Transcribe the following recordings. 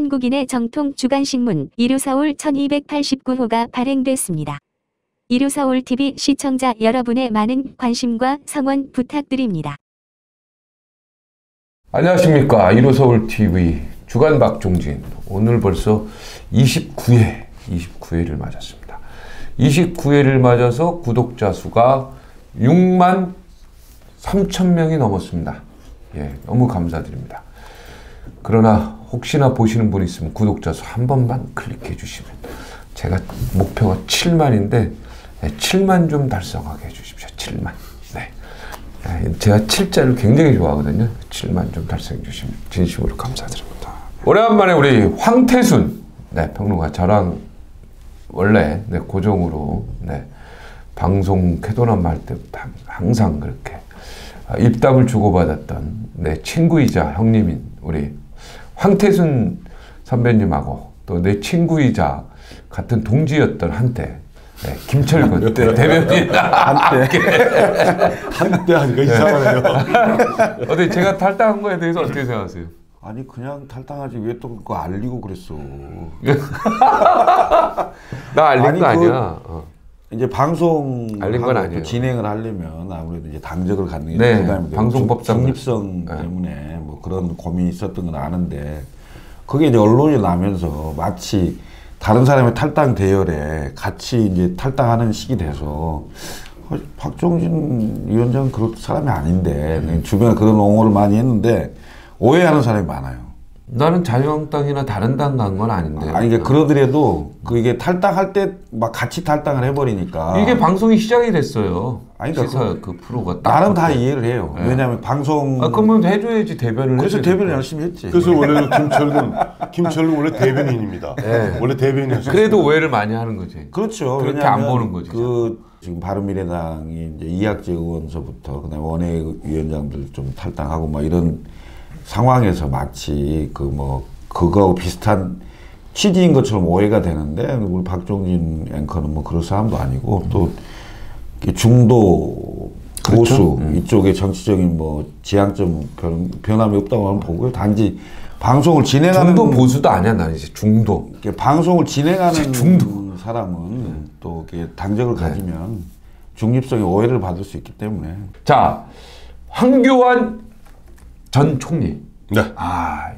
한국인의 정통 주간신문 이루서울 1289호가 발행됐습니다. 이루서울TV 시청자 여러분의 많은 관심과 성원 부탁드립니다. 안녕하십니까. 이루서울TV 주간 박종진. 오늘 벌써 29회를 맞았습니다. 29회를 맞아서 구독자 수가 6만 3천 명이 넘었습니다. 예, 너무 감사드립니다. 그러나 혹시나 보시는 분 있으면 구독자 수 한 번만 클릭해 주시면, 제가 목표가 7만인데 7만 좀 달성하게 해주십시오. 7만. 네. 제가 7자를 굉장히 좋아하거든요. 7만 좀 달성해 주시면 진심으로 감사드립니다. 오래간만에 우리 황태순 평론가, 저랑 원래 고정으로 방송 쾌도남 할 때부터 항상 그렇게 입담을 주고받았던 내 친구이자 형님인 우리 황태순 선배님하고 또 내 친구이자 같은 동지였던 한때 김철근 대변인 한때 하니까 이상하네요. 어때, 제가 탈당한 거에 대해서 어떻게 생각하세요? 아니 그냥 탈당하지 왜 또 그거 알리고 그랬어. 나 알린 거 아니야. 이제 방송 알린 건 아니에요. 진행을 하려면 아무래도 이제 당적을 갖는 게 네, 방송법상 중립성 때문에 뭐 그런 고민이 있었던 건 아는데, 그게 이제 언론이 나면서 마치 다른 사람의 탈당 대열에 같이 이제 탈당하는 식이 돼서 박종진 위원장은 그런 사람이 아닌데 주변에 그런 옹호를 많이 했는데 오해하는 사람이 많아요. 나는 자유한국당이나 다른 당 간 건 아닌데. 아니 이게 그러더라도 이게 탈당할 때 막 같이 탈당을 해버리니까 이게 방송이 시작이 됐어요. 아니 시사 그 프로가 나는 다 이해를 해요. 네. 왜냐하면 방송 그러면 해줘야지. 대변을 그래서 대변을 열심히 했지. 그래서 원래는 김철근 원래 대변인입니다. 네. 원래 대변인이었어요. 그래도 오해를 많이 하는 거지. 그렇죠. 그렇게 안 보는 거지. 지금 바른미래당이 이제 이학재 의원서부터 그다음에 원외위원장들 좀 탈당하고 막 이런 상황에서 마치 그거하고 비슷한 취지인 것처럼 오해가 되는데, 우리 박종진 앵커는 뭐 그럴 사람도 아니고 또 중도 보수 그렇죠? 이쪽에 정치적인 뭐 지향점 변함이 없다고 하면 보고요. 단지 방송을 진행하는 중도 보수도 아니야. 나 이제 중도. 방송을 진행하는 중도 사람은 또 당적을 가지면 중립성의 오해를 받을 수 있기 때문에. 자, 황교안 전 총리. 네.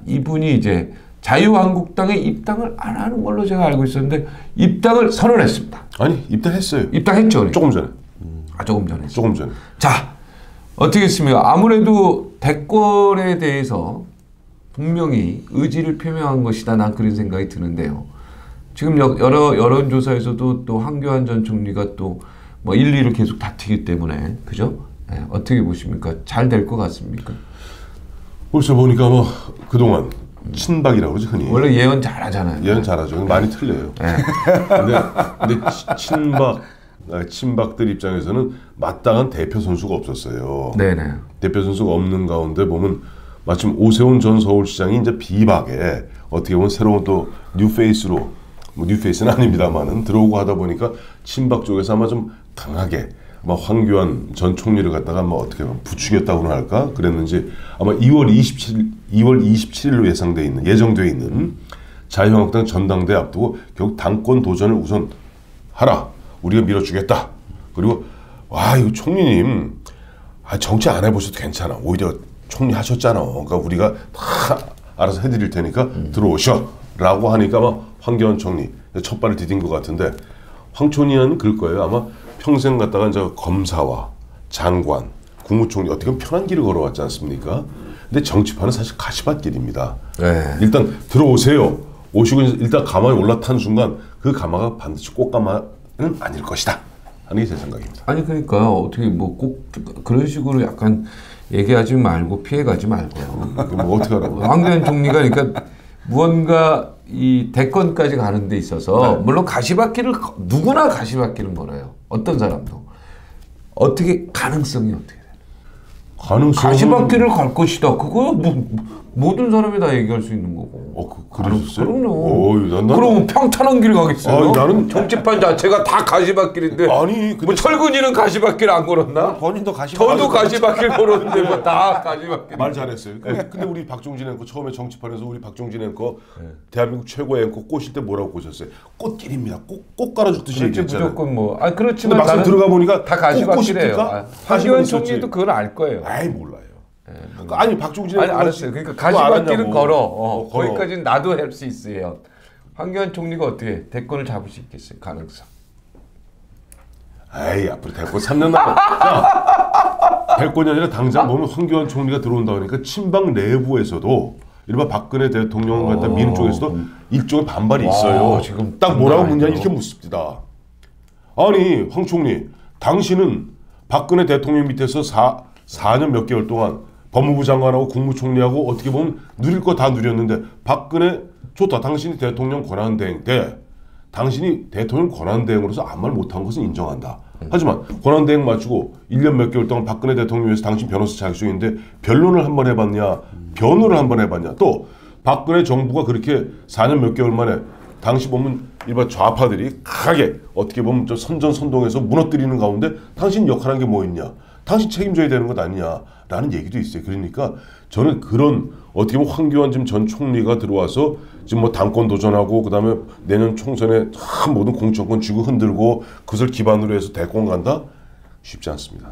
이분이 이제 자유한국당에 입당을 안 하는 걸로 제가 알고 있었는데 입당을 선언했습니다. 아니, 입당했어요. 입당했죠. 그러니까. 조금 전에. 조금 전에. 조금 전에. 자, 어떻게 했습니까? 아무래도 대권에 대해서 분명히 의지를 표명한 것이다. 난 그런 생각이 드는데요. 지금 여러 여론조사에서도 또 황교안 전 총리가 또 뭐 1, 2를 계속 다투기 때문에, 그죠? 네, 어떻게 보십니까? 잘 될 것 같습니까? 벌써 보니까 뭐 그동안 친박이라고 그러지 흔히. 원래 예언 잘하잖아요. 예언 잘하죠. 많이 틀려요. 네. 근데 친박들 입장에서는 마땅한 대표 선수가 없었어요. 네네. 대표 선수가 없는 가운데 보면 마침 오세훈 전 서울시장이 이제 비박에 어떻게 보면 새로운 또 뉴페이스로, 뭐 뉴페이스는 아닙니다만은 들어오고 하다 보니까 친박 쪽에서 아마 좀 강하게 아마 황교안 전 총리를 갖다가 뭐 어떻게 보면 부추겼다고나 할까 그랬는지, 아마 2월 27일로 예정돼 있는 자유한국당 전당대 앞두고 결국 당권 도전을 우선 하라, 우리가 밀어주겠다. 그리고 이거 총리님 정치 안 해보셔도 괜찮아, 오히려 총리 하셨잖아, 그러니까 우리가 다 알아서 해드릴 테니까 들어오셔 라고 하니까 아마 황교안 총리 첫 발을 디딘 것 같은데, 황 총리는 그럴 거예요. 아마 평생 갔다가 이제 검사와 장관, 국무총리 어떻게 보면 편한 길을 걸어왔지 않습니까? 근데 정치판은 사실 가시밭길입니다. 네. 일단 들어오세요. 오시고 일단 가마에 올라탄 순간 그 가마가 반드시 꽃가마는 아닐 것이다 하는 게 제 생각입니다. 아니 그러니까 어떻게 뭐 꼭 그런 식으로 약간 얘기하지 말고 피해가지 말고요. 뭐 어떻게 하라고? 황교안 총리가 그러니까 무언가 이 대권까지 가는 데 있어서 물론 가시밭길을 누구나 가시밭길은 걸어요. 어떤 사람도. 어떻게 가능성이 어떻게 돼요? 가능성은 가시밭길을 갈 것이다. 그거 모든 사람이 다 얘기할 수 있는 거고. 그러셨어요? 그럼요. 그럼 평탄한 길 가겠어요? 나는 정치판 자체가 다 가시밭길인데. 아니, 뭐 철근이는 가시밭길 안 걸었나? 본인도 가시밭길. 저도 가시밭길 걸었는데 뭐 다 가시밭길. 말 잘했어요. 근데 우리 박종진 앵커 처음에 정치판에서 우리 박종진 앵커 대한민국 최고의 앵커 꼬실 때 뭐라고 꼬셨어요? 꽃길입니다. 꽃 깔아줬듯이 그렇지 얘기했잖아요. 무조건 뭐. 아 근데 그렇지만 막상 나는 들어가 보니까 다 가시밭길이에요. 꽃꽃입니까? 황교안 총리도 그걸 알 거예요. 아이 몰라요. 아니 박종진 아니 앵커가 알았어요. 그러니까 그거 가시밭길은 알았냐고. 걸어. 걸어. 거기까지는 나도 할 수 있어요. 황교안 총리가 어떻게 대권을 잡을 수 있겠어요? 가능성. 에이 앞으로 대권 3년 남았. 대권이 아니라 당장 보면 황교안 총리가 들어온다 그러니까 친박 내부에서도 일반 박근혜 대통령 갖다 미는 쪽에서도 일종의 반발이 있어요. 지금 딱 뭐라고 묻냐 아니죠. 이렇게 묻습니다. 아니 황 총리, 당신은 박근혜 대통령 밑에서 4년 몇 개월 동안 법무부 장관하고 국무총리하고 어떻게 보면 누릴 거 다 누렸는데 박근혜 좋다. 당신이 대통령 권한대행 때 당신이 대통령 권한대행으로서 아무 말 못한 것은 인정한다. 하지만 권한대행 마치고 1년 몇 개월 동안 박근혜 대통령 위해서 당신 변호사 자격증인데 변론을 한번 해봤냐, 변호를 한번 해봤냐, 또 박근혜 정부가 그렇게 4년 몇 개월 만에 당시 보면 일반 좌파들이 강하게 어떻게 보면 좀 선전선동해서 무너뜨리는 가운데 당신 역할한 게 뭐 있냐, 당신 책임져야 되는 것 아니냐라는 얘기도 있어요. 그러니까 저는 그런 어떻게 보면 황교안 지금 전 총리가 들어와서 지금 뭐 당권 도전하고 그다음에 내년 총선에 참 모든 공천권 쥐고 흔들고 그것을 기반으로 해서 대권 간다? 쉽지 않습니다.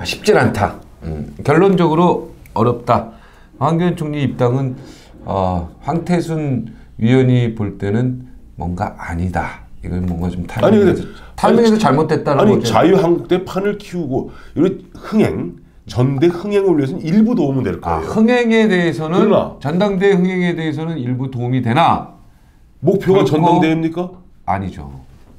쉽진 않다. 결론적으로 어렵다. 황교안 총리 입당은 황태순 위원이 볼 때는 뭔가 아니다. 이건 뭔가 좀 타이밍에서 잘못됐다는 아니 거죠. 자유한국대 판을 키우고 이런 흥행 전대 흥행을 위해서는 일부 도움은 될 거예요. 흥행에 대해서는 그러나 전당대 흥행에 대해서는 일부 도움이 되나? 목표가 결코- 전당대회입니까? 아니죠.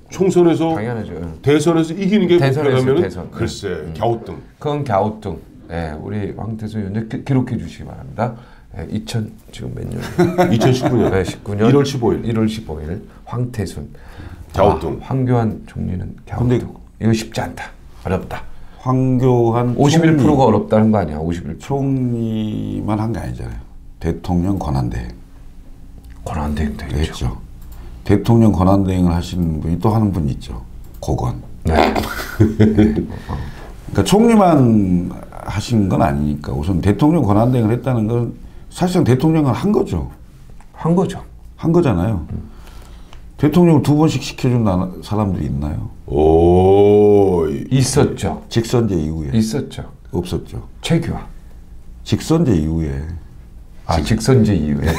총선에서 당연하죠. 대선에서 이기는 게 대선에서 목표라면 대선. 글쎄 갸우뚱. 그건 갸우뚱. 예, 우리 황태순 위원님 기록해 주시기 바랍니다. 예, 2000 지금 몇 년? 2019년 네, 19년 1월 15일 1월 15일 황태순 갸우뚱. 황교안 총리는 갸우뚱. 근데 이거 쉽지 않다. 어렵다. 황교안 51%가 어렵다는 거 아니야? 51%. 총리만 한 게 아니잖아요. 대통령 권한대행 권한대행도 있죠. 했죠. 대통령 권한대행을 하시는 분이 또 하는 분이 있죠. 고건. 네. 그러니까 총리만 하신 건 아니니까 우선 대통령 권한대행을 했다는 건 사실상 대통령을 한 거죠. 한 거죠. 한 거잖아요. 대통령을 2번씩 시켜준 사람들이 있나요? 오. 있었죠. 직선제 이후에 있었죠. 없었죠. 최규하. 직선제 이후에 직선제 이후에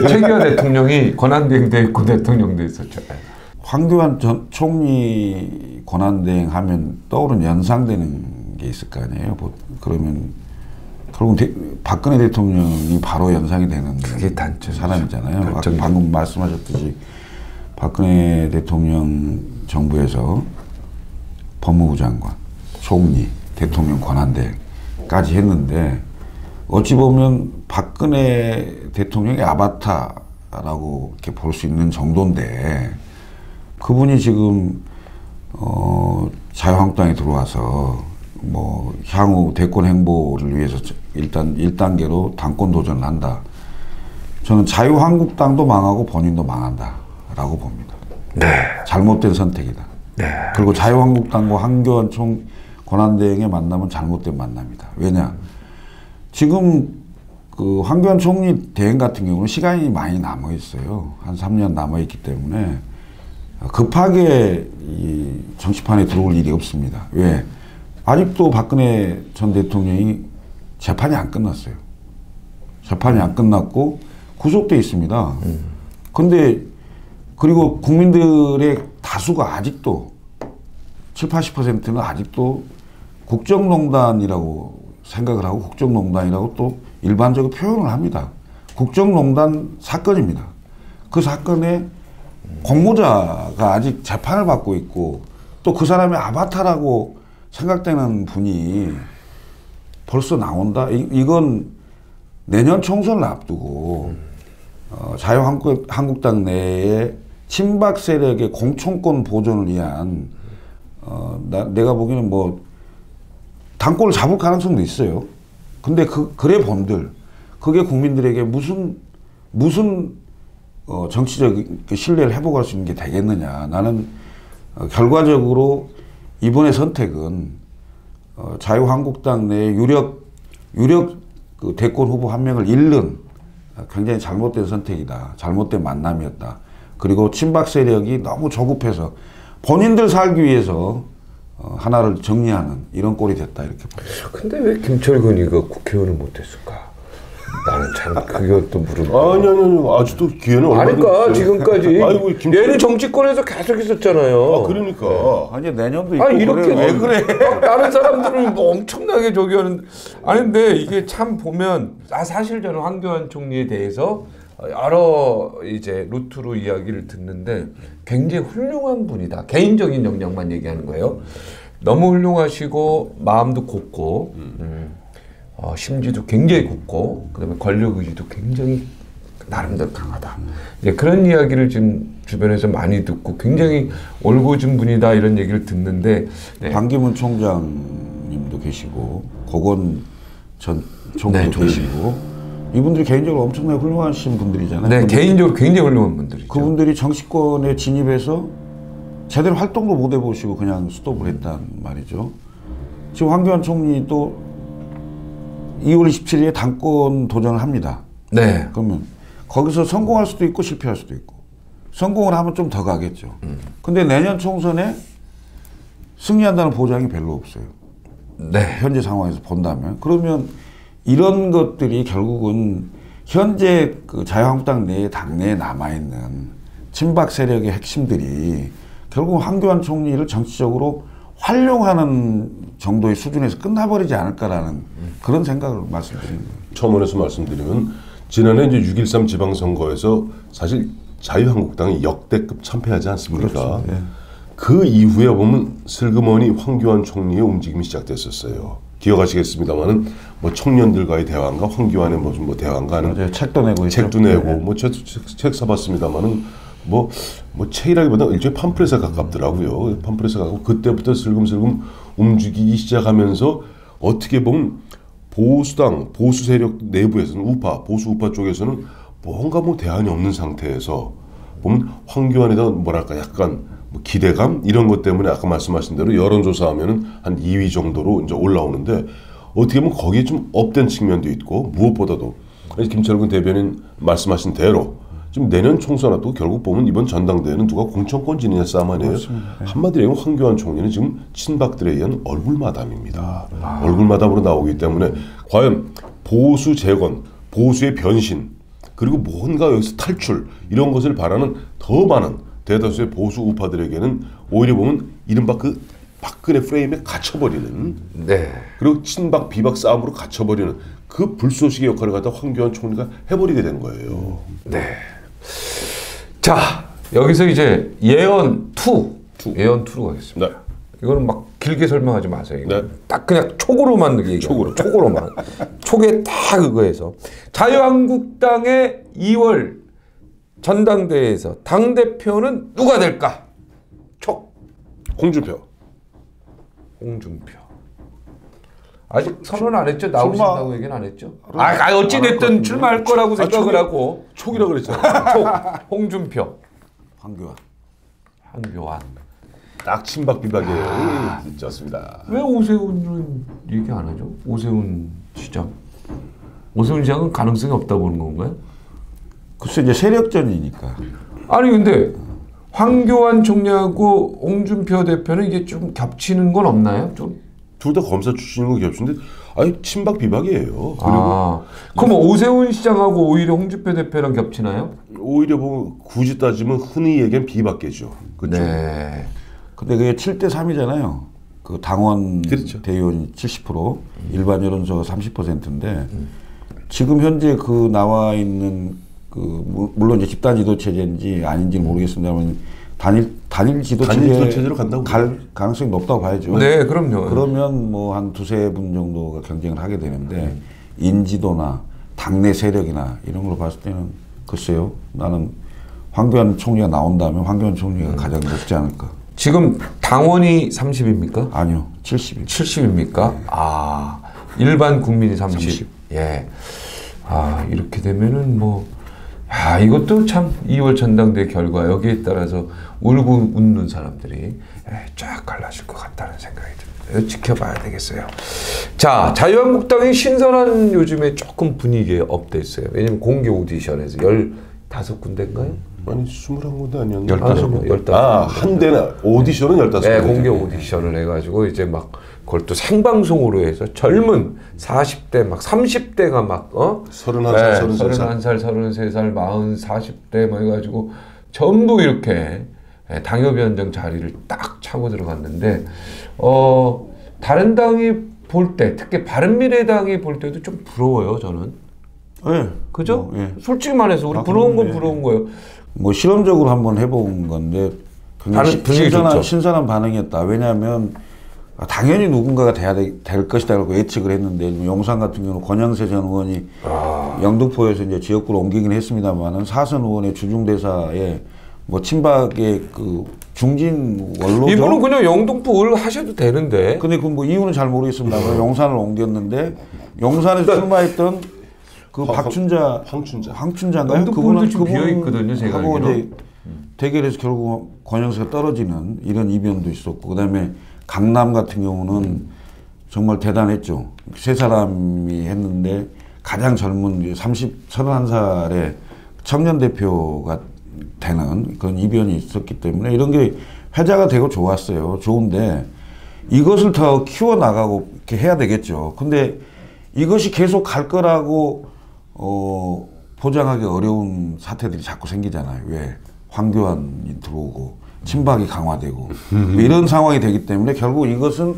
최규하 대통령이 권한대행도 있고 대통령도 있었죠. 황교안 전 총리 권한대행 하면 떠오르는 연상되는 게 있을 거 아니에요. 그러면 결국 박근혜 대통령이 바로 연상이 되는 그게 단점이죠. 사람이잖아요. 아까 결정적인. 방금 말씀하셨듯이 박근혜 대통령 정부에서 법무부 장관, 총리, 대통령 권한대행까지 했는데 어찌 보면 박근혜 대통령의 아바타라고 이렇게 볼 수 있는 정도인데 그분이 지금 자유한국당에 들어와서 뭐 향후 대권 행보를 위해서 일단 1단계로 당권 도전을 한다. 저는 자유한국당도 망하고 본인도 망한다라고 봅니다. 네. 잘못된 선택이다. 네. 그리고 자유한국당과 황교안 권한대행의 만남은 잘못된 만남이다. 왜냐? 지금 그 황교안 총리 대행 같은 경우는 시간이 많이 남아 있어요. 한 3년 남아 있기 때문에 급하게 이 정치판에 들어올 일이 없습니다. 왜? 아직도 박근혜 전 대통령이 재판이 안 끝났어요. 재판이 안 끝났고 구속돼 있습니다. 근데 그리고 국민들의 다수가 아직도 70~80%는 아직도 국정농단이라고 생각을 하고 국정농단이라고 또 일반적으로 표현을 합니다. 국정농단 사건입니다. 그 사건에 공모자가 아직 재판을 받고 있고 또 그 사람의 아바타라고 생각되는 분이 벌써 나온다? 이건 내년 총선을 앞두고 자유한국당 내에 친박 세력의 공천권 보존을 위한 내가 보기에는 뭐 당권을 잡을 가능성도 있어요. 근데 그래 본들 그게 국민들에게 무슨 정치적 신뢰를 회복할 수 있는 게 되겠느냐. 나는 결과적으로 이번의 선택은 자유한국당 내 유력 그 대권 후보 한 명을 잃는 굉장히 잘못된 선택이다. 잘못된 만남이었다. 그리고 친박 세력이 너무 조급해서 본인들 살기 위해서 하나를 정리하는 이런 꼴이 됐다 이렇게 봐요. 근데 왜 김철근이가 국회의원을 못했을까? 나는 참 그것도 물어봐. 아니 아직도 기회는 얼마든지. 아니까 지금까지. 아이고, 얘는 정치권에서 계속 있었잖아요. 그러니까. 아니 내년도 있고 이렇게 왜 그래? 다른 사람들은 뭐 엄청나게 저기 하는. 아니 근데 이게 참 보면 사실 저는 황교안 총리에 대해서 여러 이제 루트로 이야기를 듣는데 굉장히 훌륭한 분이다. 개인적인 역량만 얘기하는 거예요. 너무 훌륭하시고 마음도 곱고 심지도 굉장히 곱고 그다음에 권력 의지도 굉장히 나름대로 강하다. 이제 그런 이야기를 지금 주변에서 많이 듣고 굉장히 올곧은 분이다 이런 얘기를 듣는데 반기문 총장님도 계시고 고건 전 총리도 계시고 이분들이 개인적으로 엄청나게 훌륭하신 분들이잖아요. 네, 개인적으로 굉장히 훌륭한 분들이죠. 그분들이 정치권에 진입해서 제대로 활동도 못 해보시고 그냥 스톱을 했단 말이죠. 지금 황교안 총리도 2월 27일에 당권 도전을 합니다. 네. 그러면 거기서 성공할 수도 있고 실패할 수도 있고 성공을 하면 좀 더 가겠죠. 근데 내년 총선에 승리한다는 보장이 별로 없어요. 네. 현재 상황에서 본다면. 그러면 이런 것들이 결국은 현재 그 자유한국당 내에 당내에 남아있는 친박 세력의 핵심들이 결국 황교안 총리를 정치적으로 활용하는 정도의 수준에서 끝나버리지 않을까라는 그런 생각을 말씀드리는 거예요. 첨언해서 말씀드리면 지난해 이제 6.13 지방선거에서 사실 자유한국당이 역대급 참패하지 않습니까? 그렇죠. 예. 그 이후에 보면 슬그머니 황교안 총리의 움직임이 시작됐었어요. 기억하시겠습니다만은 뭐 청년들과의 대화인가 황교안의 무슨 뭐 대화인가 하는 맞아요. 책도 내고 책도 있죠. 내고 네. 뭐 책 사봤습니다만은 뭐 책이라기보다 일종의 팜플렛에 가깝더라고요. 팜플렛에 가깝고 그때부터 슬금슬금 움직이기 시작하면서 어떻게 보면 보수당 보수 세력 내부에서는 우파 보수 우파 쪽에서는 뭔가 뭐 대안이 없는 상태에서 보면 황교안에 대한 뭐랄까 약간 뭐 기대감 이런 것 때문에 아까 말씀하신 대로 여론조사하면은 한 2위 정도로 이제 올라오는데 어떻게 보면 거기에 좀 업된 측면도 있고 무엇보다도 김철근 대변인 말씀하신 대로 지금 내년 총선에도 결국 보면 이번 전당대회는 누가 공천권 지느냐 싸움 아니에요. 한마디로 얘기하면 황교안 총리는 지금 친박들에 의한 얼굴마담입니다. 얼굴마담으로 나오기 때문에 과연 보수 재건, 보수의 변신 그리고 뭔가 여기서 탈출 이런 것을 바라는 더 많은 대다수의 보수 우파들에게는 오히려 보면 이른바 그 박근혜 프레임에 갇혀버리는 네. 그리고 친박 비박 싸움으로 갇혀버리는 그 불쏘시개 역할을 갖다 황교안 총리가 해버리게 된 거예요. 네. 자, 여기서 이제 예언 2. 예언 2로 가겠습니다. 네. 이거는 막 길게 설명하지 마세요. 이거. 네. 딱 그냥 촉으로만 얘기해요. 촉으로만. 촉에 다 그거에서. 자유한국당의 2월 전당대회에서 당대표는 누가 될까? 촉. 홍준표. 아직 선언 안 했죠? 나오신다고 얘기는 안 했죠? 어찌됐든 출마할 거라고 생각을 하고. 촉이라고 그랬잖아요. 촉. 홍준표. 황교안. 딱 친박 비박이에요. 좋습니다. 왜 오세훈은 얘기 안 하죠? 오세훈 시장. 오세훈 시장은 가능성이 없다고 보는 건가요? 글쎄 이제 세력전이니까. 아니 근데 황교안 총리하고 홍준표 대표는 이게 좀 겹치는 건 없나요? 좀? 둘 다 검사 출신인 거 겹치는데 아니 친박 비박이에요. 그리고 그럼 오세훈 시장하고 오히려 홍준표 대표랑 겹치나요? 오히려 보면 굳이 따지면 흔히 얘기한 비박계죠. 그렇죠? 네. 근데 그게 7대 3이잖아요. 그 당원 그렇죠. 대의원이 70%, 일반 여론조가 30%인데 지금 현재 그 나와 있는 그 물론 이제 집단 지도 체제인지 아닌지는 모르겠습니다만 단일 지도 체제로 간다고 갈 가능성이 높다고 봐야죠. 네, 그럼요. 그러면 뭐 한 두세 분 정도가 경쟁을 하게 되는데 인지도나 당내 세력이나 이런 걸 봤을 때는 글쎄요. 나는 황교안 총리가 나온다면 황교안 총리가 가장 높지 않을까. 지금 당원이 30입니까? 아니요. 70입니다. 70입니까? 일반 국민이 30. 예. 아, 이렇게 되면은 뭐, 야, 이것도 참 2월 전당대 결과 여기에 따라서 울고 웃는 사람들이 쫙 갈라질 것 같다는 생각이 듭니다. 지켜봐야 되겠어요. 자, 자유한국당이 신선한 요즘에 조금 분위기에 업됐어요. 왜냐면 공개 오디션에서 15군데인가요? 아니 21군데 아니었나? 15. 아, 한 대나 오디션은 15군데. 네, 공개 오디션을 해가지고 이제 막 그걸 또 생방송으로 해서 젊은 40대 막 30대가 막 31살, 31살, 33살, 40, 40대 막 해가지고 전부 이렇게 당협위원장 자리를 딱 차고 들어갔는데 다른 당이 볼 때 특히 바른미래당이 볼 때도 좀 부러워요 저는. 네. 그죠? 예. 솔직히 말해서 우리 부러운 건 부러운 거예요. 뭐 실험적으로 한번 해본 건데 굉장히 신선한 반응이었다. 왜냐하면 당연히 누군가가 될 것이다라고 예측을 했는데 용산 같은 경우는 권영세 전 의원이 영등포에서 이제 지역구로 옮기긴 했습니다만은 사선 의원의 주중대사에 뭐 친박의 그 중진 원로죠. 이분은 그냥 영등포를 하셔도 되는데. 근데 그 뭐 이유는 잘 모르겠습니다만 용산을 옮겼는데 용산에서 출마했던 그 황춘자인가요? 영등포도 지금 비어 있거든요, 제가 하고 알기로. 이제 대결에서 결국 권영세가 떨어지는 이런 이변도 있었고 그다음에 강남 같은 경우는 정말 대단했죠. 세 사람이 했는데 가장 젊은 31살의 청년 대표가 되는 그런 이변이 있었기 때문에 이런 게 회자가 되고 좋았어요. 좋은데 이것을 더 키워나가고 이렇게 해야 되겠죠. 근데 이것이 계속 갈 거라고 보장하기 어려운 사태들이 자꾸 생기잖아요. 왜? 황교안이 들어오고 친박이 강화되고 이런 상황이 되기 때문에 결국 이것은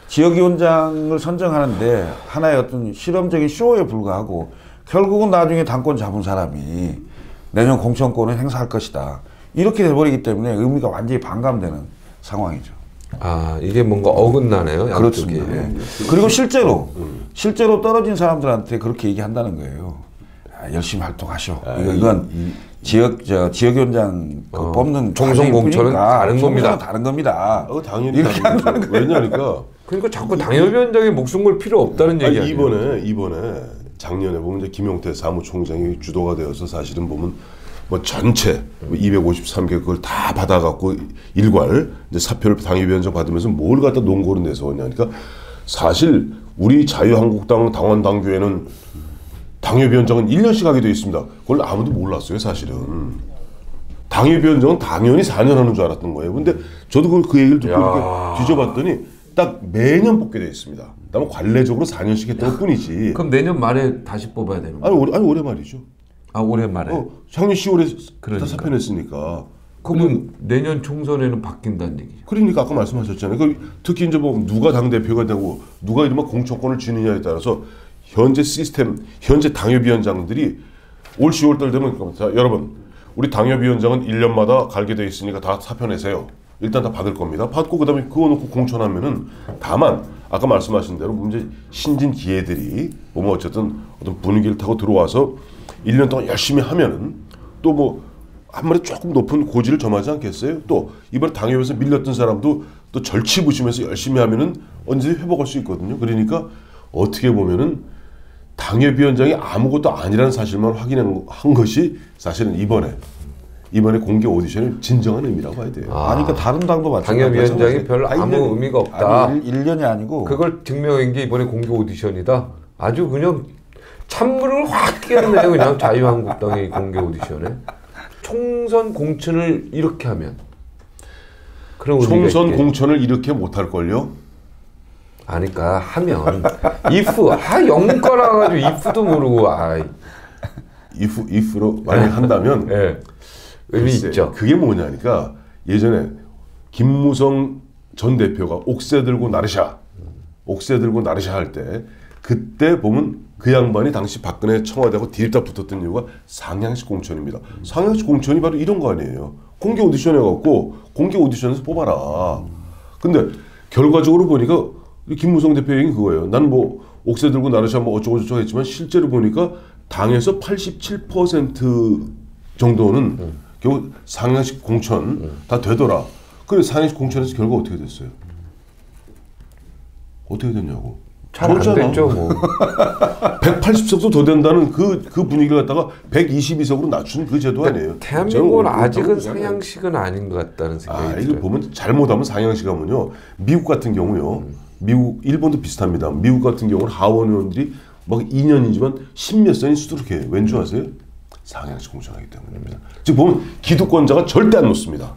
지역위원장을 선정하는데 하나의 어떤 실험적인 쇼에 불과하고 결국은 나중에 당권 잡은 사람이 내년 공천권을 행사할 것이다. 이렇게 돼버리기 때문에 의미가 완전히 반감되는 상황이죠. 아, 이게 뭔가 어긋나네요. 그렇습니다. 네. 그리고 실제로 떨어진 사람들한테 그렇게 얘기한다는 거예요. 열심히 활동하셔. 이건 지역위원장 뽑는 총선 공천은 다른 겁니다. 다른 겁니다. 당연히 이렇게 한다는 거예요. 왜냐니까. 그러니까 자꾸 당협위원장이 목숨 걸 필요 없다는 얘기 아니에요. 이번에 작년에 보면 이제 김용태 사무총장이 주도가 되어서 사실은 보면 뭐 전체 253개 그걸 다 받아갖고 일괄 이제 사표를 당협위원장 받으면서 뭘 갖다 논거로 내세웠냐. 그러니까 사실 우리 자유한국당 당원 당규에는 당협위원장은 1년씩 하게 되어 있습니다. 그걸 아무도 몰랐어요, 사실은. 당협위원장은 당연히 4년 하는 줄 알았던 거예요. 근데 저도 그 얘기를 듣고 이렇게 뒤져봤더니 딱 매년 뽑게 되어 있습니다. 다만 관례적으로 4년씩 했던 뿐이지. 그럼 내년 말에 다시 뽑아야 되는 거예요? 아니 올해 말이죠. 아, 올해 말에? 작년 10월에 그러니까. 다 사표 냈으니까. 그러면 내년 총선에는 바뀐다는 얘기죠. 그러니까 아까 말씀하셨잖아요. 특히 이제 뭐 누가 당대표가 되고 누가 이른바 공천권을 쥐느냐에 따라서 현재 시스템, 현재 당협위원장들이 올 10월달 되면 자, 여러분 우리 당협위원장은 1년마다 갈게 돼 있으니까 다 사표 내세요. 일단 다 받을 겁니다. 받고 그다음에 그거 놓고 공천하면은 다만 아까 말씀하신 대로 문제 신진 기회들이 뭐 어쨌든 어떤 분위기를 타고 들어와서 1년 동안 열심히 하면은 또 뭐 아무래도 조금 높은 고지를 점하지 않겠어요? 또 이번에 당협에서 밀렸던 사람도 또 절치부심해서 열심히 하면은 언제든지 회복할 수 있거든요. 그러니까 어떻게 보면은 당협위원장이 아무것도 아니라는 사실만 확인한 것이 사실은 이번에 공개 오디션의 진정한 의미라고 봐야 돼요. 그러니까 다른 당도 마찬가지예요. 당협위원장이 별 아무 의미가 없다. 아니, 1년이 아니고 그걸 증명한 게 이번에 공개 오디션이다. 아주 그냥 찬물을 확 끼얹네요. 그냥 자유한국당의 공개 오디션에. 총선 공천을 이렇게 하면 그런 총선 공천을 이렇게 못할걸요? 아니까 하면 if 영문 거라 가지고 if도 모르고 if로 만약 한다면 네. 의미 있죠. 그게 뭐냐니까 예전에 김무성 전 대표가 옥새 들고 나르샤 할 때 그때 보면 그 양반이 당시 박근혜 청와대하고 디립다 붙었던 이유가 상향식 공천입니다. 상향식 공천이 바로 이런 거 아니에요. 공개 오디션 해갖고 공개 오디션에서 뽑아라. 근데 결과적으로 보니까 김무성 대표 얘기는 그거예요. 난 뭐 옥새 들고 나르샤 뭐 어쩌고저쩌고 했지만 실제로 보니까 당에서 87% 정도는 결국 상향식 공천 다 되더라. 그래 상향식 공천에서 결과 어떻게 됐어요? 어떻게 됐냐고. 잘 안 됐죠. 뭐. 180석도 더 된다는 그 분위기를 갖다가 122석으로 낮춘 그 제도 아니에요. 대한민국은 저는 아직은 그렇다고 상향식은 아닌 것 같다는 생각이 이거 들어요. 보면 잘못하면 상향식 하면요. 미국 같은 경우요. 미국, 일본도 비슷합니다. 미국 같은 경우는 하원 의원들이 막 2년이지만 10몇 선이 수두룩해요. 왠지 아세요? 상향식 공천하기 때문입니다. 지금 보면 기득권자가 절대 안 놓습니다.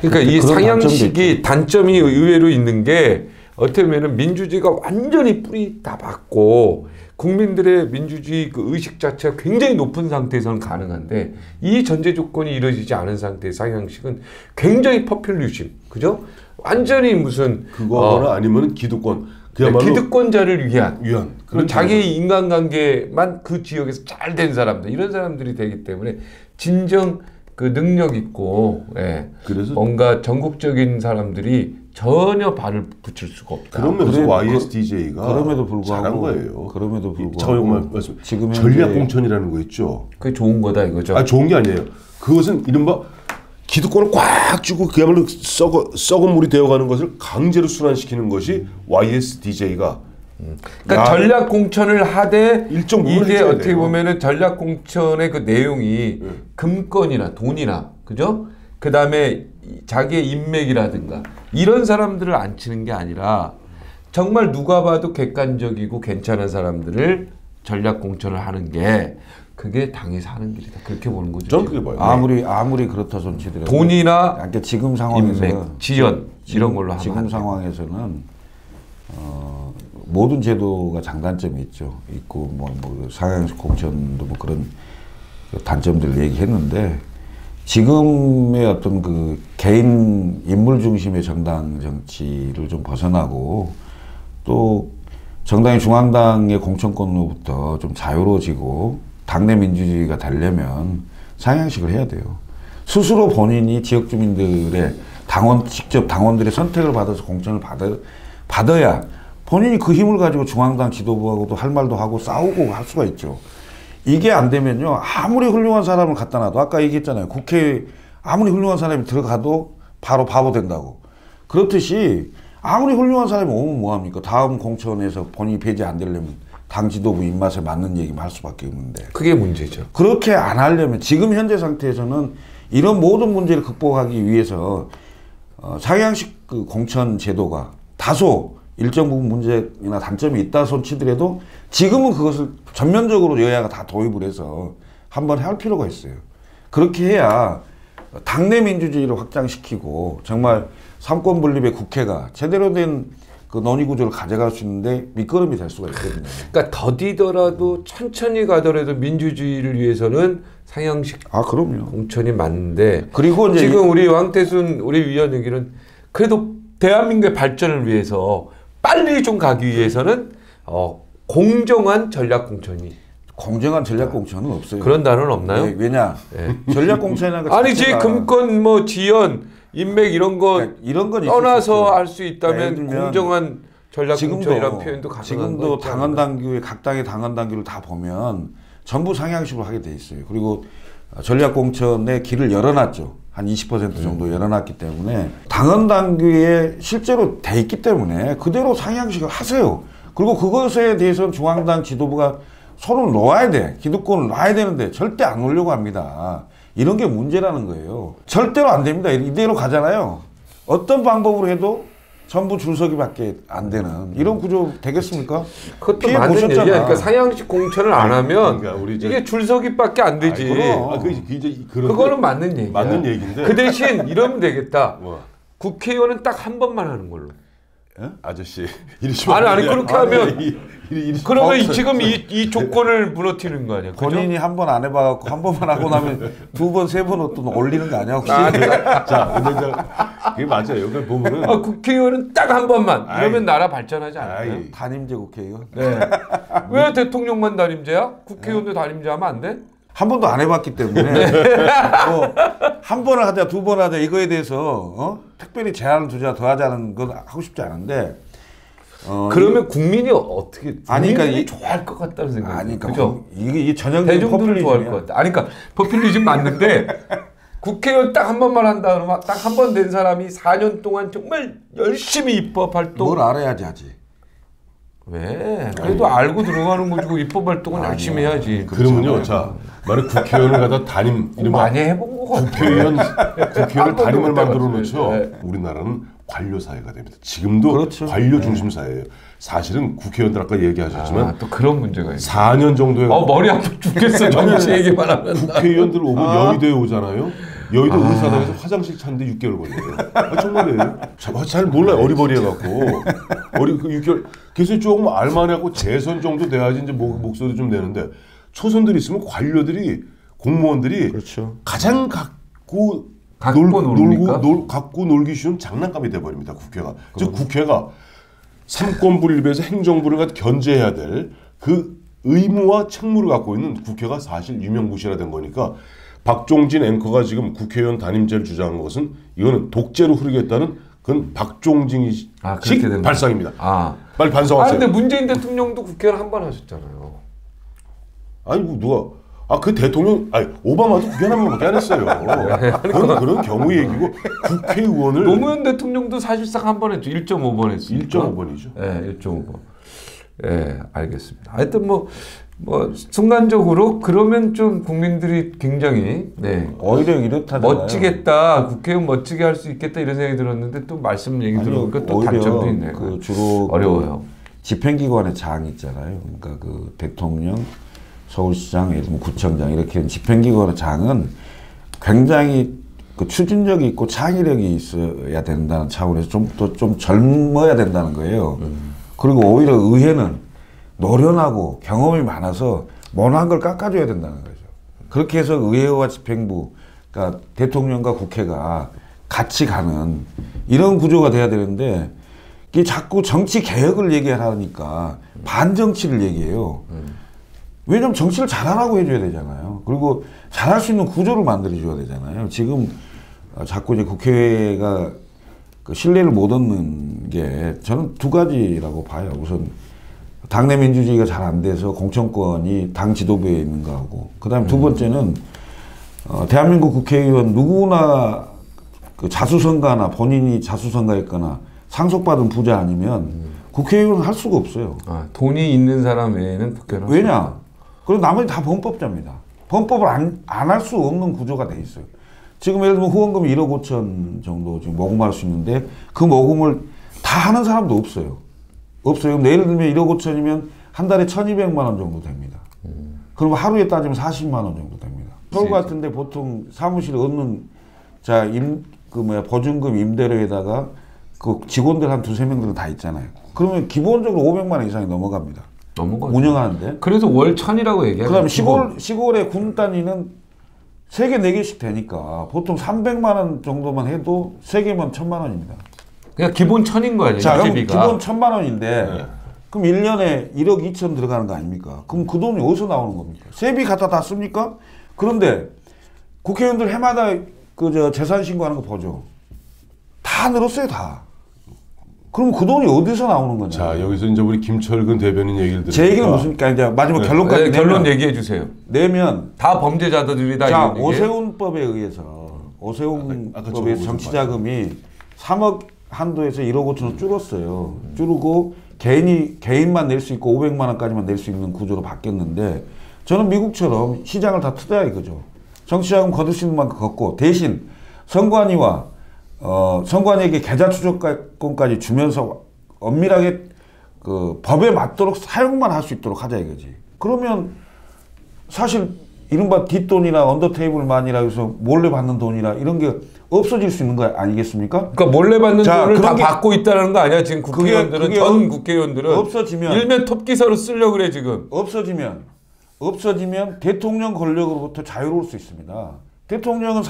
그러니까 이 그런 상향식이 단점이 의외로 있는 게 어떻게 보면 민주주의가 완전히 뿌리 다 박고 국민들의 민주주의 그 의식 자체가 굉장히 높은 상태에서는 가능한데 이 전제 조건이 이루어지지 않은 상태의 상향식은 굉장히 퍼퓰리즘, 그죠? 완전히 무슨 그거나 아니면 기득권, 그야말로 기득권자를 위한 그런 그리고 자기의 인간관계만 그 지역에서 잘 된 사람들, 이런 사람들이 되기 때문에 진정 그 능력 있고 그래서 뭔가 전국적인 사람들이 전혀 발을 붙일 수가 없다. 그런 면에서 YSDJ가 그럼에도 불구하고 잘한 거예요. 그럼에도 불구하고 잠깐만 말씀. 지금 전략 현재 공천이라는 거 있죠. 그게 좋은 거다 이거죠. 좋은 게 아니에요. 그것은 이른바 기득권을 꽉 쥐고 그야말로 썩은 물이 되어가는 것을 강제로 순환시키는 것이 YSDJ가 그러니까 전략 공천을 하되 일정 부분 이게 해줘야 어떻게 돼요. 보면은 전략 공천의 그 내용이 금권이나 돈이나 그죠? 그 다음에 자기의 인맥이라든가 이런 사람들을 안 치는 게 아니라 정말 누가 봐도 객관적이고 괜찮은 사람들을 전략 공천을 하는 게 그게 당이 사는 길이다. 그렇게 보는 거죠. 전 그게 봐요. 아무리 그렇다 손치더라도 돈이나 그러니까 지금 상황에서 인맥, 지연 이런 걸로 하면 지금 안 돼요. 상황에서는 모든 제도가 장단점이 있고 뭐 상향식 공천도 뭐 그런 단점들을 얘기했는데 지금의 어떤 그 개인 인물 중심의 정당 정치를 좀 벗어나고 또 정당이 중앙당의 공천권으로부터 좀 자유로워지고 당내 민주주의가 되려면 상향식을 해야 돼요. 스스로 본인이 지역 주민들의 직접 당원들의 선택을 받아서 공천을 받아야 본인이 그 힘을 가지고 중앙당 지도부하고도 할 말도 하고 싸우고 할 수가 있죠. 이게 안 되면요. 아무리 훌륭한 사람을 갖다 놔도 아까 얘기했잖아요. 국회에 아무리 훌륭한 사람이 들어가도 바로 바보 된다고. 그렇듯이 아무리 훌륭한 사람이 오면 뭐합니까? 다음 공천에서 본인이 배제 안 되려면 당 지도부 입맛에 맞는 얘기만 할 수밖에 없는데. 그게 문제죠. 그렇게 안 하려면 지금 현재 상태에서는 이런 모든 문제를 극복하기 위해서 상향식 그 공천 제도가 다소 일정 부분 문제나 단점이 있다 손치더라도 지금은 그것을 전면적으로 여야가 다 도입을 해서 한번 할 필요가 있어요. 그렇게 해야 당내 민주주의를 확장시키고 정말 삼권 분립의 국회가 제대로 된 그 논의 구조를 가져갈 수 있는데 밑거름이 될 수가 있거든요. 그러니까 더디더라도 천천히 가더라도 민주주의를 위해서는 상향식 그럼요. 공천이 맞는데 그리고 이제 지금 우리 왕태순 우리 위원 얘기는 그래도 대한민국의 발전을 위해서 빨리 좀 가기 위해서는 공정한 전략 공천이 공정한 전략 공천은 없어요. 그런 단어는 없나요? 왜냐? 전략 공천이라는 것 아니지 자체가 금권 뭐 지연 인맥 이런 거 그러니까 이런 건 떠나서 할 수 예를 있다면 들면 공정한 전략 공천이라는 표현도 가능한 지금도 당헌 당규의 각 당의 당헌 당규를 다 보면 전부 상향식으로 하게 돼 있어요. 그리고 전략 공천의 길을 열어놨죠. 한 20% 정도 열어놨기 때문에 당헌 당규에 실제로 돼 있기 때문에 그대로 상향식을 하세요. 그리고 그것에 대해서는 중앙당 지도부가 손을 놓아야 돼. 기득권을 놔야 되는데 절대 안 놓으려고 합니다. 이런 게 문제라는 거예요. 절대로 안 됩니다. 이대로 가잖아요. 어떤 방법으로 해도 전부 줄서기밖에 안 되는 이런 구조 되겠습니까? 그것도 맞는 얘기야. 그러니까 상향식 공천을 안 하면 그러니까 우리 이게 줄서기밖에 안 되지. 그거는 맞는 얘기야. 맞는 얘기인데 그 대신 이러면 되겠다. 뭐. 국회의원은 딱 한 번만 하는 걸로. 아저씨 이러시면 아니 그렇게 하면 그러면 어, 지금 이 조건을 무너뜨리는 거 아니야? 그죠? 본인이 한 번 안 해봐갖고 한 번만 하고 나면 두 번, 세 번 또 올리는 거 아니야 혹시? 자, 근데 그게 맞아요. 그러니까 보면은 국회의원은 딱 한 번만 이러면 나라 발전하지 않아요? 아이. 단임제 국회의원? 네. 왜 대통령만 단임제야? 국회의원도 단임제하면 안 돼? 한 번도 안 해봤기 때문에 한 번을 하자 두 번 하자 이거에 대해서 특별히 제한을 두자 더 하자는 건 하고 싶지 않은데 그러면 국민이 어떻게 아니, 그러니까 국민이 좋아할 것 같다는 생각이 아니 그러니까 그죠? 이게 전형적인 대중들은 좋아할 것 포퓰리즘이야. 같아. 아니 그러니까 포퓰리즘 맞는데 국회의원 딱 한 번만 한다 그러면 딱 한 번 된 사람이 4년 동안 정말 열심히 입법 활동 뭘 알아야지 하지. 왜? 그래도 알고 들어가는 거지. 그 입법 활동은 열심히 해야지. 그러면요, 자, 만약 국회의원을 갖다 담임, 이른바 많이 해본 거 같아. 국회의원 담임을 만들어 놓죠. 네. 우리나라는 관료 사회가 됩니다. 지금도 그렇죠. 관료 중심 사회예요. 사실은 국회의원들 아까 얘기하셨지만 아, 또 그런 문제가 있네. 4년 정도에 머리 아파 죽겠어. 정치 얘기만 하면. 국회의원들 오면 여의도에 오잖아요. 여의도 의사당에서 화장실 찾는데 6개월 걸려요. 아, 정말이에요. 잘 몰라요. 어리버리해갖고. 그 6개월. 그래서 조금 알만하고 재선 정도 돼야지 이제 목소리 좀 내는데 초선들이 있으면 관료들이 공무원들이 그렇죠. 가장 갖고 놀기 쉬운 장난감이 돼버립니다. 국회가. 즉 국회가 삼권 분립에서 행정부를 갖다 견제해야 될 그 의무와 책무를 갖고 있는 국회가 사실 유명무실화된 거니까 박종진 앵커가 지금 국회의원 단임제를 주장한 것은 이거는 독재로 흐르겠다는 그건 박종진식 발상입니다. 빨리 반성하세요. 근데 문재인 대통령도 국회를 한 번 하셨잖아요. 아니 누가 그 대통령 오바마도 국회 한 번밖에 안 했어요. 그런 경우 얘기고 국회의원을 노무현 대통령도 사실상 한 번 했죠. 1.5번 했어요. 1.5번이죠. 네, 1.5번. 네, 알겠습니다. 하여튼 뭐 순간적으로 그러면 좀 국민들이 굉장히 오히려 이렇다잖아요. 멋지겠다, 국회의원 멋지게 할 수 있겠다 이런 생각이 들었는데 또 말씀 얘기 들어보니까 또 단점도 있네요. 그 주로 어려워요. 집행기관의 장 있잖아요. 그러니까 그 대통령, 서울시장, 예를 들면 구청장 이렇게 집행기관의 장은 굉장히 그 추진력이 있고 창의력이 있어야 된다는 차원에서 좀 젊어야 된다는 거예요. 그리고 오히려 의회는 노련하고 경험이 많아서 모난 걸 깎아줘야 된다는 거죠. 그렇게 해서 의회와 집행부, 그러니까 대통령과 국회가 같이 가는 이런 구조가 돼야 되는데 이게 자꾸 정치 개혁을 얘기하니까 반정치를 얘기해요. 왜냐면 정치를 잘하라고 해줘야 되잖아요. 그리고 잘할 수 있는 구조를 만들어줘야 되잖아요. 지금 자꾸 이제 국회가 그 신뢰를 못 얻는 게 저는 두 가지라고 봐요. 우선 당내 민주주의가 잘 안 돼서 공천권이 당 지도부에 있는 거하고, 그 다음에 두 번째는 대한민국 국회의원 누구나 그 자수성가나 본인이 자수성가했거나 상속받은 부자 아니면 국회의원 할 수가 없어요. 돈이 있는 사람 외에는 국회를 왜냐? 그리고 나머지 다 범법자입니다. 범법을 안 할 수 없는 구조가 돼 있어요. 지금 예를 들면 후원금 1억 5천 정도 지금 모금할 수 있는데 그 모금을 다 하는 사람도 없어요. 없어요. 예를 들면 1억 5천이면 한 달에 1,200만 원 정도 됩니다. 그럼 하루에 따지면 40만 원 정도 됩니다. 서울 같은데 보통 사무실 얻는 보증금 임대료에다가 그 직원들 한 두세 명들은 다 있잖아요. 그러면 기본적으로 500만 원 이상이 넘어갑니다. 운영하는데. 그래서 월 1,000이라고 얘기하죠. 그다음에 시골의 군 단위는 3개, 4개씩 되니까 보통 300만 원 정도만 해도 3개면 1,000만 원입니다. 그냥 기본 1,000인 거 아니에요? 자, 그럼 기본 1,000만 원인데 그럼 1년에 1억 2천 들어가는 거 아닙니까? 그럼 그 돈이 어디서 나오는 겁니까? 세비 갖다 다 씁니까? 그런데 국회의원들 해마다 재산 신고하는 거 보죠. 다 늘었어요, 다. 그럼 그 돈이 어디서 나오는 거냐? 자, 여기서 이제 우리 김철근 대변인 얘기를 제 얘기는 무슨니까 이제 마지막 결론까지 결론 얘기해 주세요. 내면 다 범죄자들이다. 자, 오세훈법에 의해서 정치자금이 3억 한도에서 1억 5천원 줄었어요. 줄고 개인만 낼 수 있고 500만 원까지만 낼 수 있는 구조로 바뀌었는데 저는 미국처럼 시장을 다 트다 이거죠. 정치자금 거둘 수 있는 만큼 걷고 대신 선관위에게 계좌 추적권까지 주면서 엄밀하게 그 법에 맞도록 사용만 할 수 있도록 하자 이거지. 그러면 사실 이른바 뒷돈이나 언더테이블만이라 해서 몰래 받는 돈이나 이런 게 없어질 수 있는 거 아니겠습니까? 그러니까 몰래 받는 돈을 다 받고 있다는 거 아니야? 지금 국회의원들은 전 국회의원들은 없어지면 일면 톱기사로 쓰려고 그래 지금. 없어지면 대통령 권력으로부터 자유로울 수 있습니다. 대통령은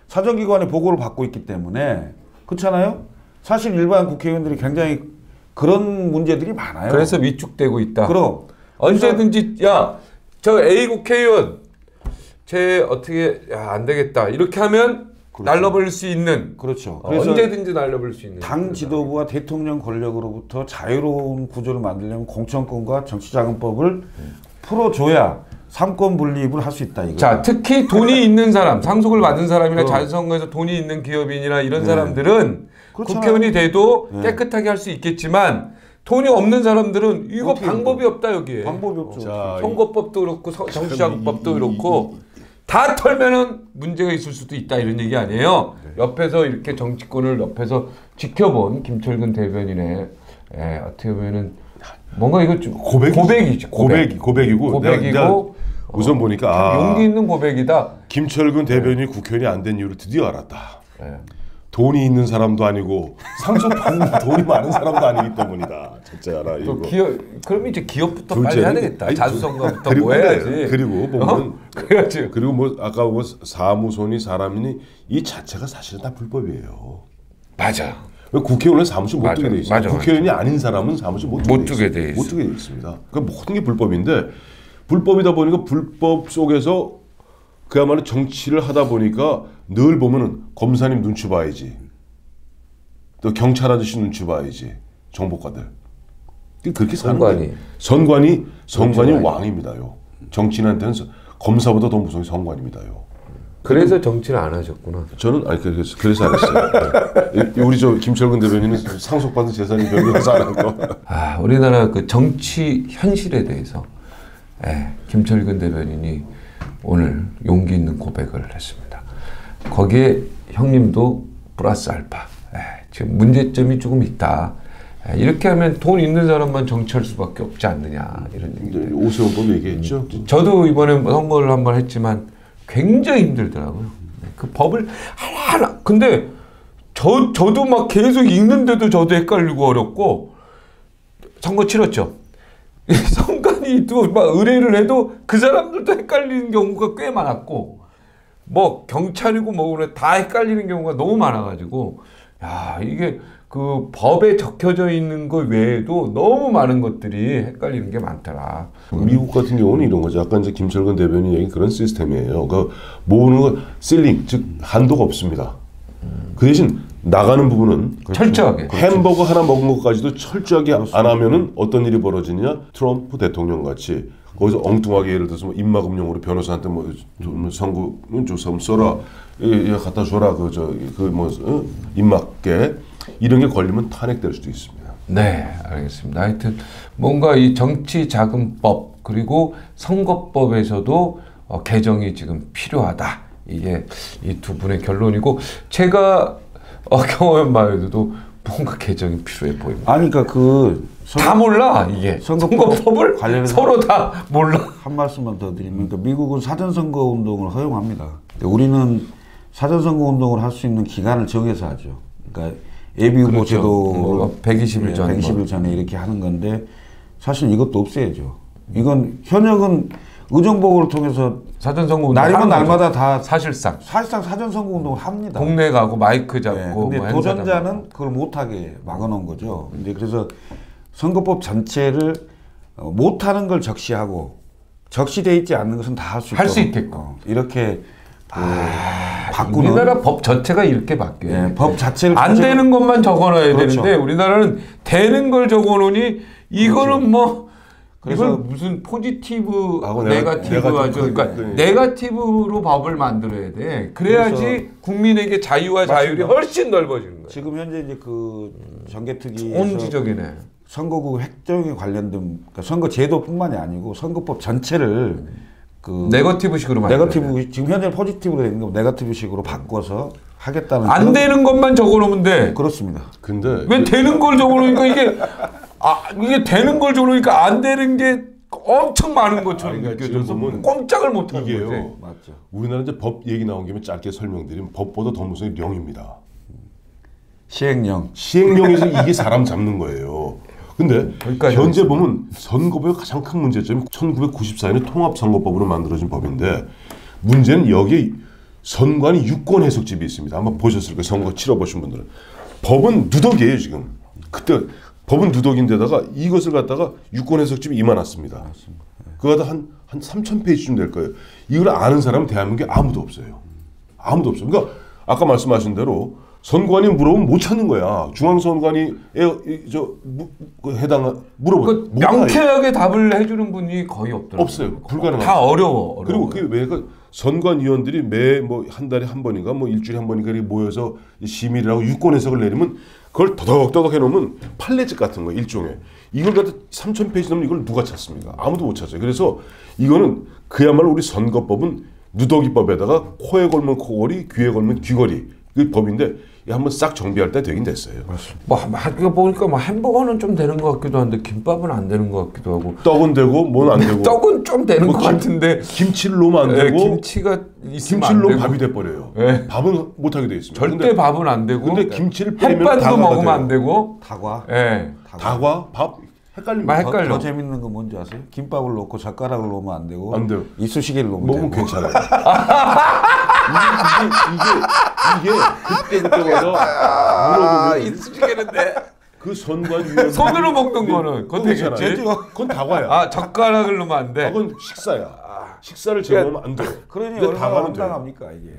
사정기관의 보고를 받고 있기 때문에 그렇잖아요. 사실 일반 국회의원들이 굉장히 그런 문제들이 많아요. 그래서 위축되고 있다. 그럼 언제든지 저 A 국회의원 안 되겠다 이렇게 하면 그렇죠. 날려버릴 수 있는. 그렇죠. 그래서 언제든지 날려버릴 수 있는. 당 지도부와 대통령 권력으로부터 자유로운 구조를 만들려면 공천권과 정치자금법을 풀어줘야 삼권 분립을 할 수 있다 이거. 자, 특히 돈이 있는 사람, 상속을 받은 사람이나 자선거에서 돈이 있는 기업인이나 이런 사람들은 그렇잖아요. 국회의원이 돼도 깨끗하게 할 수 있겠지만 돈이 없는 사람들은 이거 어떻게 방법이 없다 여기에. 방법이 없죠. 자, 선거법도 그렇고 정치자금법도 그렇고 다 털면은 문제가 있을 수도 있다 이런 얘기 아니에요. 옆에서 이렇게 정치권을 옆에서 지켜본 김철근 대변인의 어떻게 보면은 뭔가 이거 좀 고백이지. 고백이고 내가 우선 보니까 용기 있는 고백이다. 김철근 대변인이 국회의원이 안 된 이유를 드디어 알았다. 돈이 있는 사람도 아니고 상속받는 돈이 많은 사람도 아니기 때문이다. 진짜 알아 이거. 그럼 이제 기업부터 빨리 해야 되겠다. 자수성가부터 그리고 뭐 해야지. 그리고 보면 그래야지. 그리고 뭐 아까 뭐 사무소니 사람이니 이 자체가 사실은 다 불법이에요. 맞아. 국회의원은 사무실 못 두게 돼 있어요. 맞아. 국회의원이 아닌 사람은 사무실 못 두게 돼 있어요. 못 두게 돼 있습니다. 그 모든 게 불법인데 불법이다 보니까 불법 속에서 그야말로 정치를 하다 보니까 늘 보면은 검사님 눈치 봐야지. 또 경찰 아저씨 눈치 봐야지. 정보과들. 그렇게 사는 거예요. 선관이 왕입니다요. 정치인한테는 검사보다 더 무서운 성관입니다요. 그래서 정치를 안 하셨구나. 저는 아니 그래서 안 했어요. 우리 저 김철근 대변인은 상속받은 재산이 별로라서 안 한 거. 우리나라 그 정치 현실에 대해서 김철근 대변인이 오늘 용기 있는 고백을 했습니다. 거기에 형님도 플러스 알파. 지금 문제점이 조금 있다. 이렇게 하면 돈 있는 사람만 정치할 수밖에 없지 않느냐 이런 얘기들. 오세훈법 얘기했죠. 저도 이번에 선거를 한번 했지만 굉장히 힘들더라고요. 그 법을 하나 근데 저도 막 계속 읽는데도 저도 헷갈리고 어렵고 선거 치렀죠. 선관위도 막 의뢰를 해도 그 사람들도 헷갈리는 경우가 꽤 많았고 뭐 경찰이고 뭐 그래 다 헷갈리는 경우가 너무 많아가지고 야 이게 그 법에 적혀져 있는 것 외에도 너무 많은 것들이 헷갈리는 게 많더라. 미국 같은 경우는 이런 거죠. 아까 이제 김철근 대변인 얘기 그런 시스템이에요. 그 모으는 건 실링 즉 한도가 없습니다. 그 대신 나가는 부분은 철저하게 햄버거 하나 먹은 것까지도 철저하게 안 하면은 어떤 일이 벌어지냐? 트럼프 대통령 같이 거기서 엉뚱하게 예를 들어서 뭐 입막음용으로 변호사한테 뭐 선고 조사 써라, 갖다 줘라 입막계 이런 게 걸리면 탄핵될 수도 있습니다. 네, 알겠습니다. 하여튼 뭔가 이 정치자금법 그리고 선거법에서도 개정이 지금 필요하다. 이게 이 두 분의 결론이고 제가 경험한 바에도 뭔가 개정이 필요해 보입니다. 아니 그러니까 다 몰라 이게 선거법을 서로 다 몰라. 한 말씀만 더 드리면 미국은 사전선거 운동을 허용합니다. 우리는 사전선거 운동을 할 수 있는 기간을 정해서 하죠. 그러니까 예비후보 제도를 120일 전에 120일 전에 이렇게 하는 건데 사실 이것도 없애야죠. 이건 현역은 의정보를 통해서 사전선거 운동 날이면 날마다 다 사실상 사전선거 운동을 합니다. 동네 가고 마이크 잡고. 근데 도전자는 그걸 못하게 막아놓은 거죠. 근데 그래서 선거법 전체를 못하는 걸 적시하고 적시돼 있지 않는 것은 다 할 수 있게끔 이렇게 바꾸는 우리나라 법 전체가 이렇게 바뀌어요. 법 자체를 안 되는 것만 적어놔야 되는데 우리나라는 되는 걸 적어놓으니 이거는 뭐 이걸 무슨 포지티브 네거티브 하죠. 그러니까 네거티브로 법을 만들어야 돼. 그래야지 국민에게 자유와 자율이 훨씬 넓어지는 거예요. 지금 현재 이제 그 정개특위에서 좋은 지적이네. 선거구 획정에 관련된 그러니까 선거 제도뿐만이 아니고 선거법 전체를 그 네거티브식으로 네거티브 지금 현재 포지티브로 되는 거 네거티브식으로 바꿔서 하겠다는 안 되는 것만 적어놓으면 돼. 그렇습니다. 근데 왜 되는 걸 적어놓으니까 이게 되는 걸 적어놓으니까 안 되는 게 엄청 많은 것처럼 느껴져서 꼼짝을 못하는 이게요. 거지. 맞죠. 우리나라 이제 법 얘기 나온 김에 짧게 설명드리면 법보다 더 무서운 게 령입니다. 시행령. 시행령에서 이게 사람 잡는 거예요. 근데 현재 보면 선거법의 가장 큰 문제점이 1994년에 통합선거법으로 만들어진 법인데 문제는 여기에 선관위 유권 해석집이 있습니다. 아마 보셨을 거예요. 선거 치러보신 분들은. 법은 누더기예요 지금. 그때 법은 누더기인데다가 이것을 갖다가 유권 해석집이 이만했습니다. 그거 갖다 한 3,000페이지쯤 될 거예요. 이걸 아는 사람은 대한민국에 아무도 없어요. 아무도 없어요. 그러니까 아까 말씀하신 대로 선관위 물어보면 못 찾는 거야. 중앙선관위에 해당 물어보면 명쾌하게 답을 해주는 분이 거의 없더라고요. 없어요. 불가능해요. 다 어려워. 그리고 그게 왜 선관위원들이 매 뭐 한 달에 한 번인가 뭐 일주일에 한 번인가 이렇게 모여서 심의를 하고 유권 해석을 내리면 그걸 더덕더덕 해놓으면 판례집 같은 거 일종의 이걸 갖다 3,000페이지 넘는 이걸 누가 찾습니까? 아무도 못 찾아요. 그래서 이거는 그야말로 우리 선거법은 누더기법에다가 코에 걸면 코걸이, 귀에 걸면 귀걸이 그 법인데 이 한번 싹 정비할 때 되긴 됐어요. 뭐 이거 보니까 뭐 햄버거는 좀 되는 것 같기도 한데 김밥은 안 되는 것 같기도 하고 떡은 되고 뭔 안 되고 떡은 좀 되는 뭐 것 같은데 김치를 넣으면 안 되고 김치가 있으면 김치를 안 넣으면 되고 밥이 돼버려요. 네. 밥은 못하게 돼 있습니다. 절대 밥은 안 되고 근데 김치를 빼면 햇반도 다과가 먹으면 돼요. 안 되고 다과. 예. 다과, 밥 헷갈립니다. 막 헷갈려. 더 재밌는 건 뭔지 아세요? 김밥을 넣고 젓가락을 넣으면 안 되고 안 돼요. 이쑤시개를 넣으면 먹으면 되고. 괜찮아요. 이게 그때마다 물어보면 이쑤시개는데 그 선관위원 손으로 먹는 거는 그건 괜찮아요. 되겠지. 그건 다과야. 아 젓가락을 넣으면 안 돼. 그건 식사야. 식사를 제공하면 안 돼요. 그러니 근데 얼마나 다과는 돼요. 황당합니까 이게.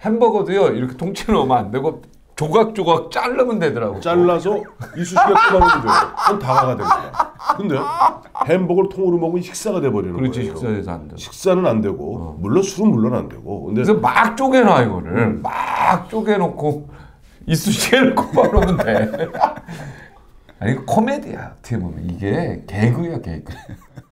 햄버거도요 이렇게 통째로 넣으면 안 되고 조각조각 자르면 되더라고. 잘라서 이쑤시개 끊어놓으면 돼요. 그건 다과가 됩니다. 근데 햄버거를 통으로 먹으면 식사가 돼버리는 그렇지 거예요. 식사에서 안 돼. 식사는 안 되고 물론 술은 물론 안 되고 근데 그래서 막 쪼개놔 이거를 막 쪼개놓고 이쑤시개를 꼽아놓으면 돼. 아니 이거 코미디야 어떻게 보면 이게 개그야 개그.